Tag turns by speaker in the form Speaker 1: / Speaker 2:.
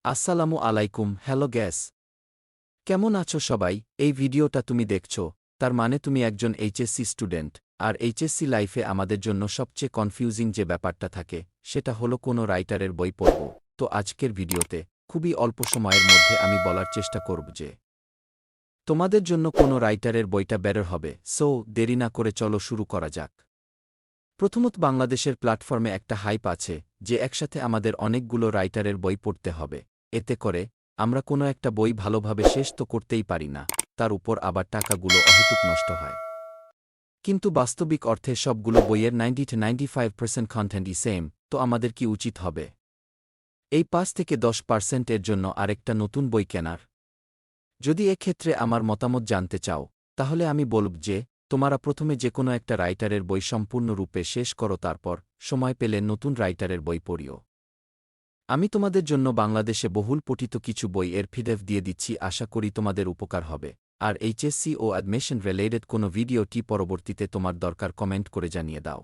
Speaker 1: আসসালামু আলাইকুম, hello gas. কেমন আছো সবাই? এই ভিডিওটা তুমি দেখছো, তার মানে তুমি একজন এইচএসসি স্টুডেন্ট। আর এইচএসসি লাইফে আমাদের জন্য সবচেয়ে কনফিউজিং যে ব্যাপারটা থাকে, সেটা হলো কোনো রাইটারের বই পড়ব। তো আজকের ভিডিওতে খুবই অল্প সময়ের মধ্যে আমি বলার চেষ্টা করব যে তোমাদের জন্য কোনো রাইটারের বইটা বেটার হবে। সো দেরি না করে চলো শুরু করা যাক। প্রথমত, বাংলাদেশের প্ল্যাটফর্মে একটা হাইপ আছে যে একসাথে আমাদের অনেকগুলো রাইটারের বই পড়তে হবে। এতে করে আমরা কোনো একটা বই ভালোভাবে শেষ তো করতেই পারি না, তার উপর আবার টাকাগুলো অহেতুক নষ্ট হয়। কিন্তু বাস্তবিক অর্থে সবগুলো বইয়ের 90-95% কন্টেন্টই সেম, তো আমাদের কি উচিত হবে? এই 5-10% এর জন্য আরেকটা নতুন বই কেনার? যদি এক্ষেত্রে আমার মতামত জানতে চাও, তাহলে আমি বলব যে তোমরা প্রথমে যেকোনো একটা রাইটারের বই সম্পূর্ণরূপে শেষ করো, তারপর সময় পেলে নতুন রাইটারের বই পড়িও। আমি তোমাদের জন্য বাংলাদেশে বহুল পঠিত কিছু বই এর পিডিএফ দিয়ে দিচ্ছি, আশা করি তোমাদের উপকার হবে। আর এইচএসসি ও অ্যাডমিশন রিলেটেড কোনো ভিডিওটি পরবর্তীতে তোমার দরকার কমেন্ট করে জানিয়ে দাও।